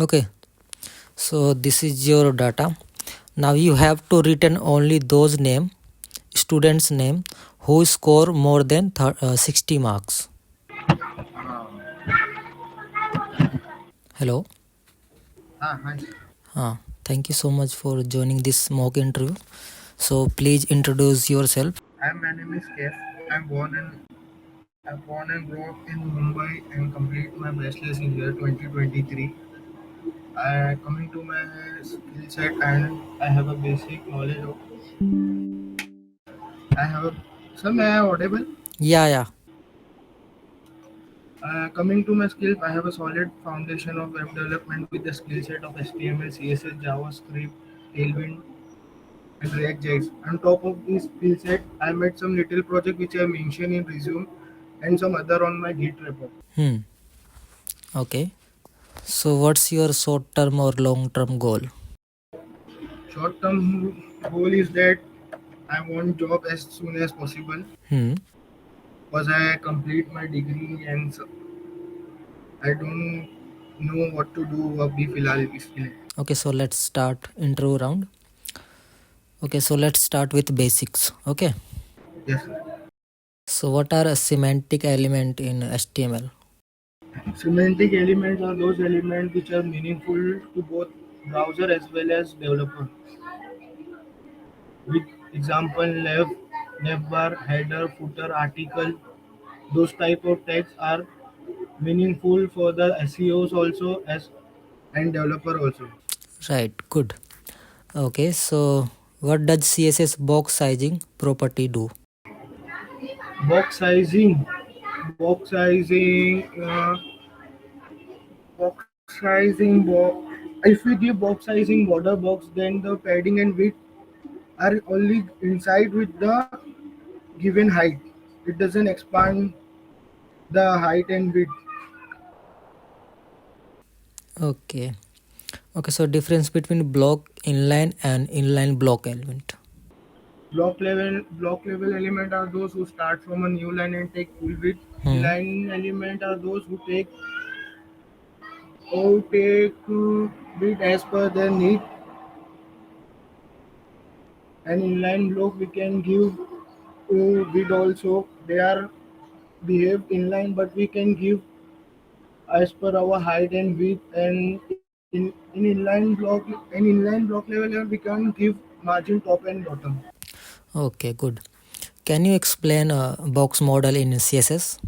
Okay, so this is your data. Now you have to return only those students name who score more than 60 marks. Hello. Hi. Thank you so much for joining this mock interview. So please introduce yourself. My name is Kev. I'm born and grew up in Mumbai and complete my bachelor's in year 2023. Coming to my skill set and I have a basic knowledge of. I have a. Sir, may I audible? Yeah. Coming to my skills, I have a solid foundation of web development with the skill set of HTML, CSS, JavaScript, Tailwind, and React.js. On top of this skill set, I made some little project which I mentioned in resume and some other on my Git repo. Hmm. Okay. So what's your short term or long term goal? Short term goal is that I want job as soon as possible Hmm. because I complete my degree and I don't know what to do अभी फिलहाल इसके लिए. Okay, so let's start interview round. Okay, so let's start with basics. Okay. Yes, sir. So what are a semantic element in HTML? Semantic elements are those elements which are meaningful to both browser as well as developer. With example, left bar, header, footer, article, those type of tags are meaningful for the SEOs also as and developer also. Right, good. Okay, so what does CSS box sizing property do? Box sizing, box sizing, box sizing. If we give box sizing border box, then the padding and width are only inside with the given height. It doesn't expand the height and width. Okay. Okay, so difference between block inline and inline block element. Block level element are those who start from a new line and take full width. Hmm. Inline element are those who take width as per their need. And inline block we can give width also. They are behave inline, but we can give as per our height and width. And in inline block level, we can give margin top and bottom. Okay, good. Can you explain a box model in CSS?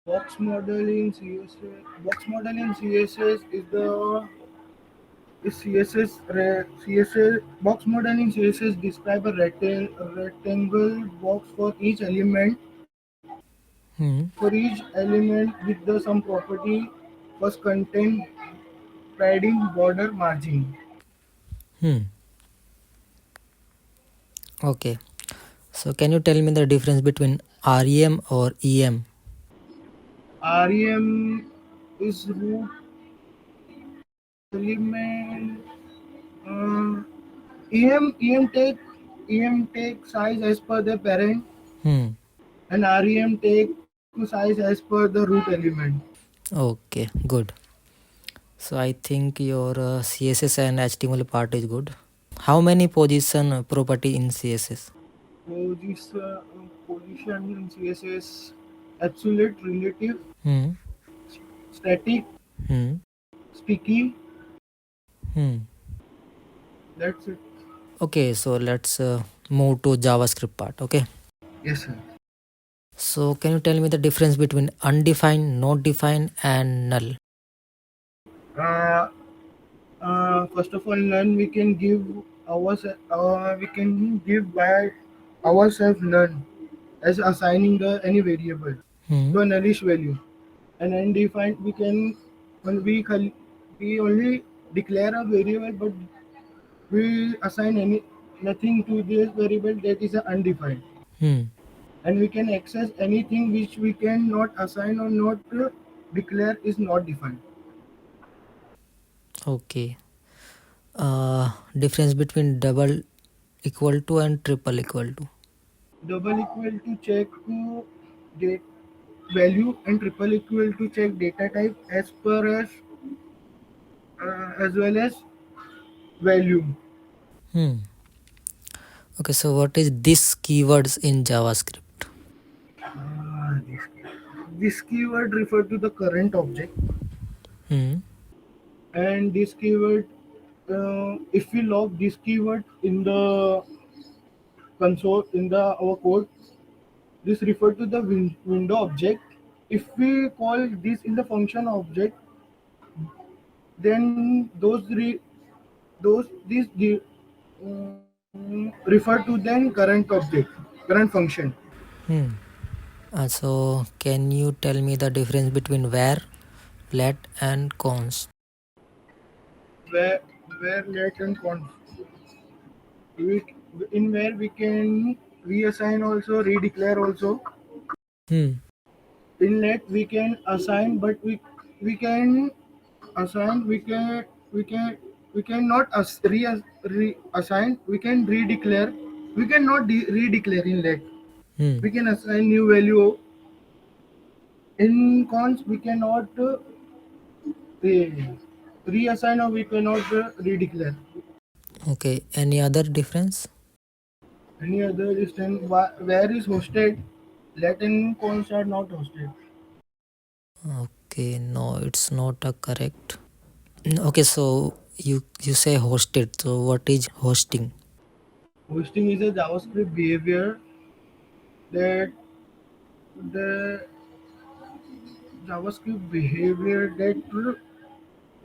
Box model in CSS is CSS box model in CSS describe a rectangle box for each element Hmm. with the some property first content padding border margin. Hmm. Okay. So can you tell me the difference between REM or EM? REM is root element. uh, EM take size as per the parent Hmm. and REM take size as per the root element. Okay, good. So I think your CSS and HTML part is good. How many position property in CSS? So this position in CSS absolute, relative, Hmm. static, Hmm. sticky. Hmm. That's it. Okay, so let's move to JavaScript part. Okay. Yes, sir. So can you tell me the difference between undefined, not defined, and null? Uh, First of all, none we can give we can give by ourselves none as assigning the any variable Hmm. to a nullish value. And undefined we can when we only declare a variable, but we assign any nothing to this variable, that is a undefined. Hmm. And we can access anything which we can not assign or not declare is not defined. Okay. Difference between double equal to and triple equal to. Double equal to check date value and triple equal to check data type as per as as well as value. Hmm. Okay, so what is this keywords in JavaScript? This keyword refer to the current object, Hmm. and this keyword, if we log this keyword in the console in the our code, this refer to the window object. If we call this in the function object, then those these refer to then current object, current function. Hmm. So can you tell me the difference between where, let, and const? where where let and const, we, in where we can reassign also, redeclare also. Hmm. In let we can assign, but we can assign, we can not reassign, we can redeclare, we can not redeclare in let. Hmm. We can assign new value. In cons we cannot reassign, or we cannot redeclare. Okay. Any other difference? Any other is then where is hosted, let and cons are not hosted. Okay. No, it's not a correct. Okay. So you say hosted. So what is hosting? Hosting is a JavaScript behavior that the JavaScript behavior that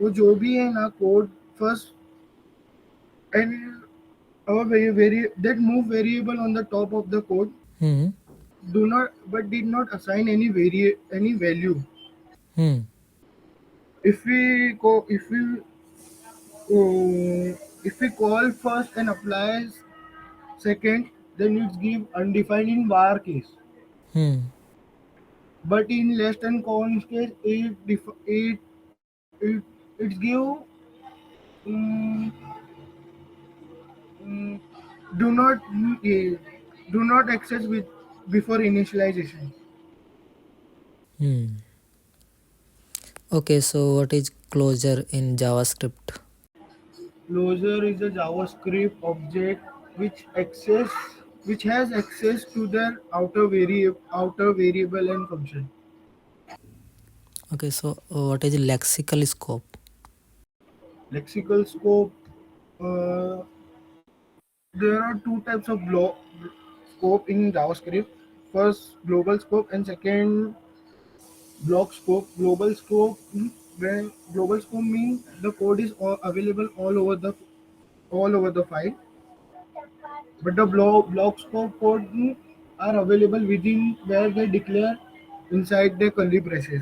वो जो भी है ना code first, and our that move variable on the top of the code Hmm. do not, but did not assign any value. Hmm. If we call first and apply second, then it's give undefined in var case. Hmm. But in less than const case, it give um, um, do not do not access with before initialization. Hmm. Okay. So what is closure in JavaScript? Closure is a JavaScript object which has access to their outer variable and function. Okay. So what is lexical scope? Lexical scope. Uh, there are two types of scope in JavaScript. First, global scope, and second, block scope. Global scope, when global scope means the code is available all over the file, but the block scope code are available within where they declare inside the curly braces.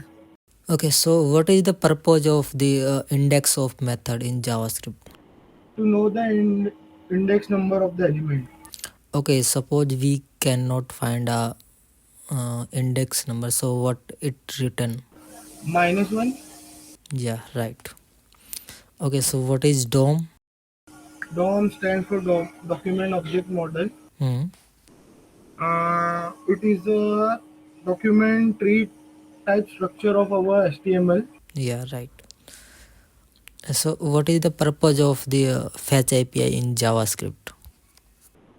Okay. So what is the purpose of the index of method in JavaScript? To know the index number of the element. Okay. Suppose we cannot find a index number. So what it written? -1. Yeah. Right. Okay. So what is DOM? DOM stands for document object model. Hmm. It is a document tree type structure of our HTML. Yeah. Right. So what is the purpose of the fetch API in JavaScript?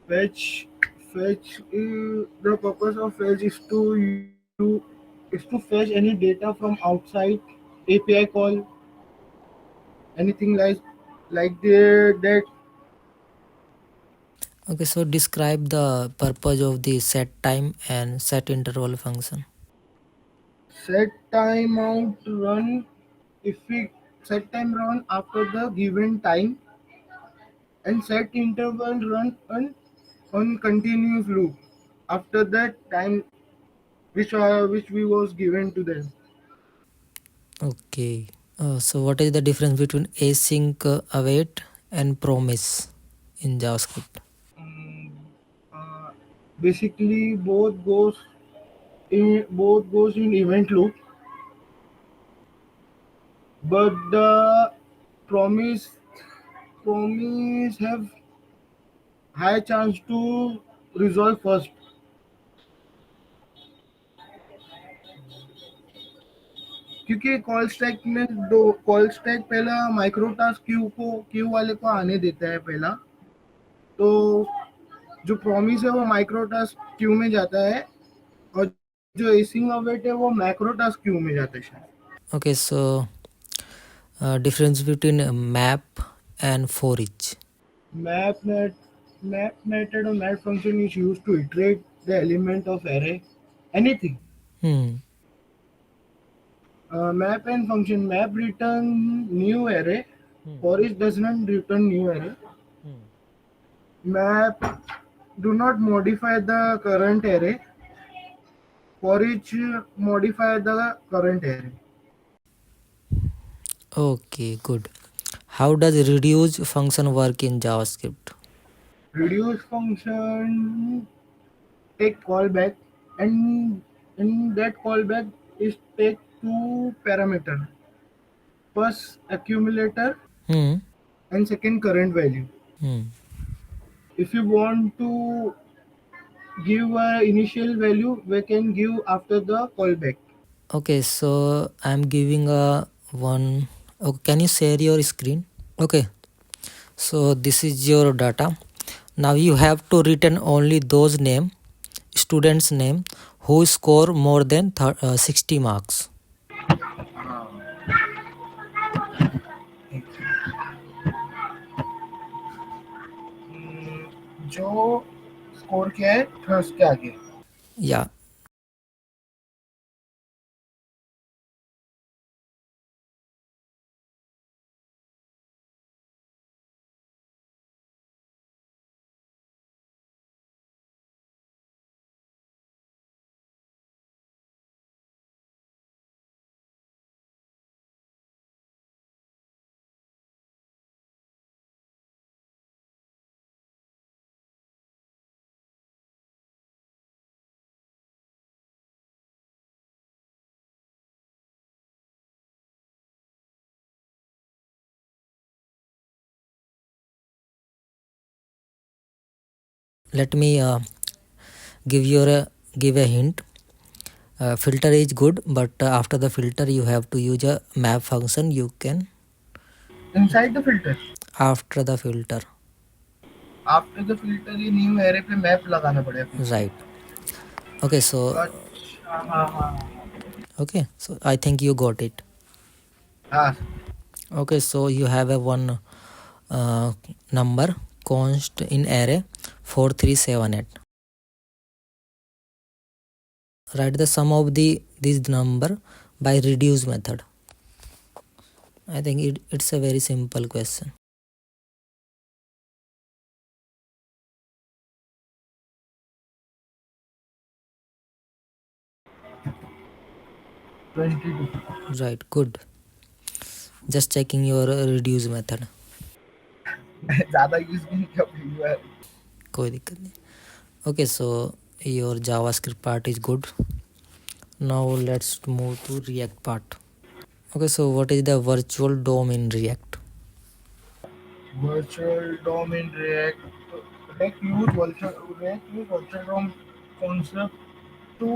Fetch, the purpose of fetch is to fetch any data from outside API call, anything like that. Okay, so describe the purpose of the set time and set interval function. Set timeout run, if we set time run after the given time, and set interval run on continuous loop after that time which we was given to them. Okay. So what is the difference between async await and promise in JavaScript? Um, uh, Basically both goes in event loop, but the promise promise have high chance to resolve first. क्योंकि call stack में दो call stack पहला micro task Q वाले को आने देता है पहला। तो जो प्रॉमिस है वो माइक्रो टास्क क्यू में जाता है और जो एसिंग अवेट है वो मैक्रो टास्क क्यू में जाता है शायद। Okay, so difference between map and for each. Map net map method or map function is used to iterate the element of array. Anything. Hmm. Map and function map return new array. Hmm. For each does not return new array. Hmm. Map do not modify the current array. For each modify the current array. Okay, good. How does reduce function work in JavaScript? Reduce function take callback, and in that callback is take two parameter. First accumulator Hmm. and second current value. Hmm. If you want to give a initial value, we can give after the callback. Okay, so I'm giving a one. Okay, can you share your screen? Okay, so this is your data. Now you have to return only those students name who score more than 60 marks. जो score किया है thirst के आगे। Yeah. Let me give a hint. Filter is good, but after the filter you have to use a map function. You can Inside the filter. after the filter. After the filter ये new array पे map लगाना पड़ेगा फिर से। Right. Okay, so अच्छा हाँ हाँ okay, so I think you got it. हाँ। Okay, so you have a one number const in array 4378. Write the sum of this number by reduce method. I think it's a very simple question. 22। Right, good. Just checking your reduce method. ज़्यादा use भी नहीं किया पहली बार। कोई दिक्कत नहीं. Okay, so your JavaScript part is good. Now let's move to React part. Okay, so what is the virtual DOM in React? Virtual DOM in React. React use virtual DOM concept to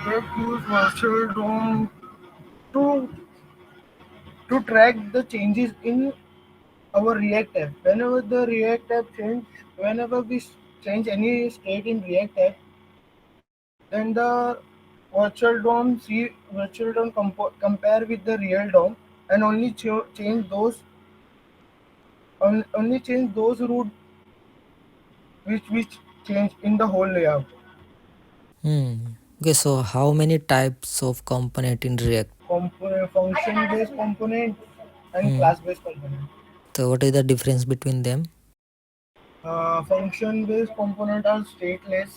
React use virtual DOM to to track the changes in our React app. Whenever the React app change, whenever we change any state in React app, then the virtual DOM compare with the real DOM and only change those root which change in the whole layout. Okay, so how many types of component in React? Function based component and class based component. So what is the difference between them? Function based component are stateless,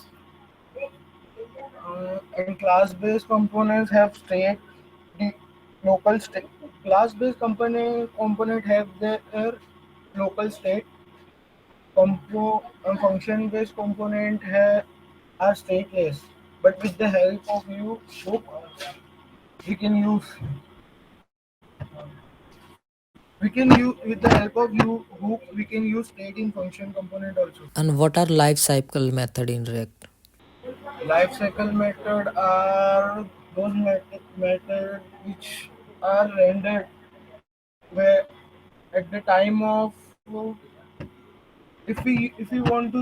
and class based components have the local state. Class based component have their local state. Function based are stateless, but with the help of hook, we can use we can use with the help of hook we can use state in function component also. And what are life cycle method in React? Life cycle method are those method which are rendered where at the time of if we want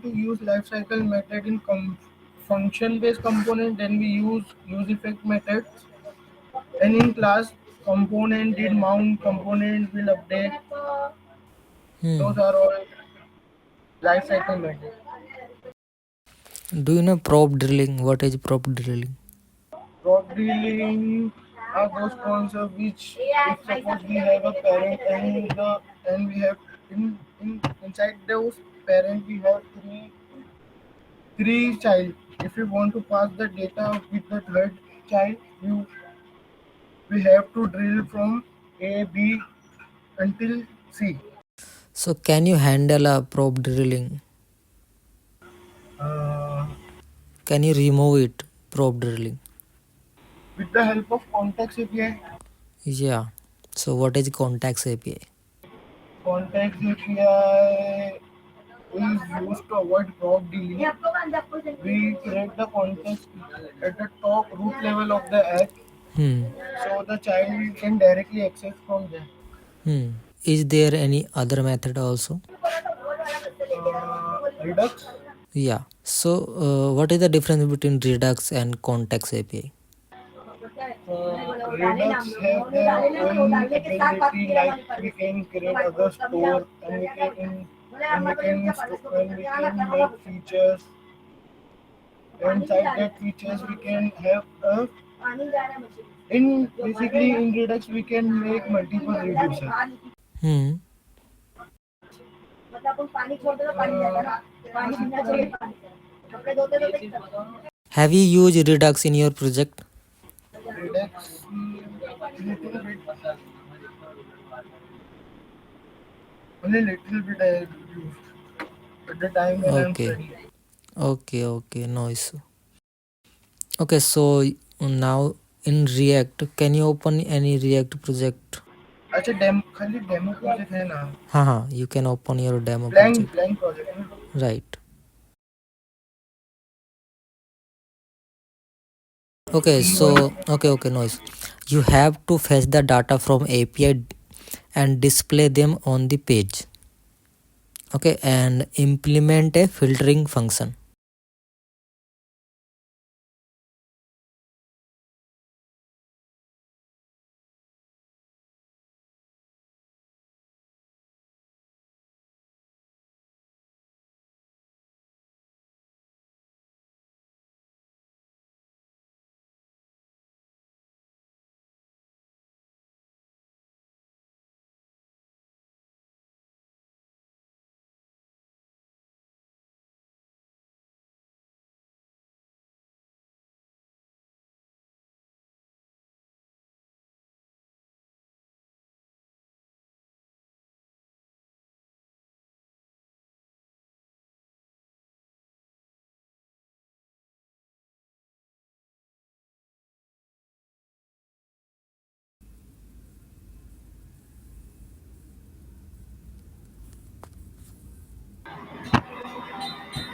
to use life cycle method in function based component, then we use effect methods. And in class component did mount, component will update. Those Hmm. are all life cycle methods. Do you know prop drilling? What is prop drilling? Drop dealing are those concepts which, if suppose we have a parent and we have inside those parent we have three child. If we want to pass the data with the third child, we have to drill from A, B until C. So can you handle a prop drilling? Uh, Can you remove it? Prop drilling. with the help of context API. Yeah. So what is context API? Context API is used to avoid prop dealing. We create the context at the top root level of the app Hmm. so the child can directly access from there. Hmm. Is there any other method also? Redux. Yeah. So what is the difference between Redux and context API? Redux have their own ability, like we can create other store and we can make features. Inside that features we can have a in basically in Redux we can make multiple reducers. Hmm. Have you used Redux in your project? Redux little bit, only little bit I have used at the time when I'm Okay. studying. Okay. Okay. No issue. Okay. So now in React, can you open any React project? अच्छा खाली demo project है ना. Haha. You can open your demo blank project. Blank project है ना. Right. Okay. P1. So okay. Noise. You have to fetch the data from API and display them on the page. Okay, and implement a filtering function.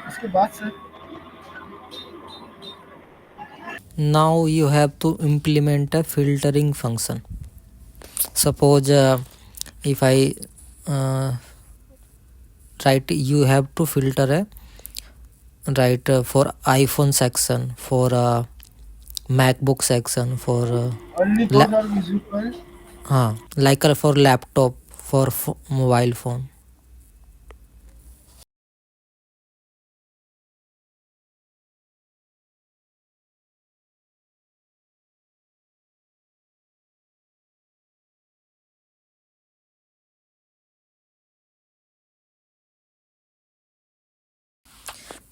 उसके बाद sir. Now you have to implement a filtering function. Suppose if I write, you have to filter a right for iPhone section, for MacBook section, for Only those are visible. like for laptop, for mobile phone.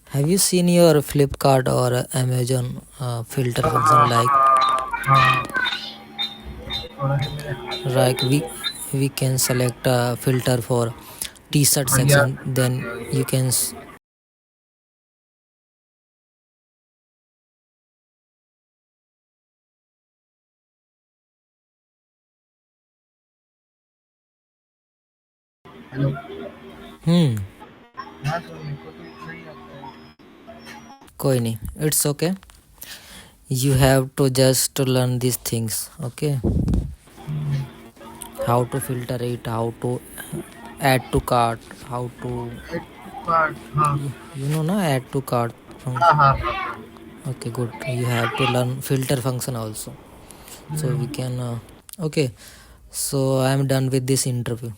Have you seen your Flipkart or Amazon filter function like we can select a filter for t-shirt Yeah. section, then you can hello. hmm हाँ sir मेरे को तो सही आता है. कोई नहीं, it's okay. You have to just learn these things, okay? How to filter it, how to add to cart, how to Add cart. हाँ you know na add to cart हाँ function. हाँ हाँ. Okay, good. You have to learn filter function also. So we can okay. So I am done with this interview.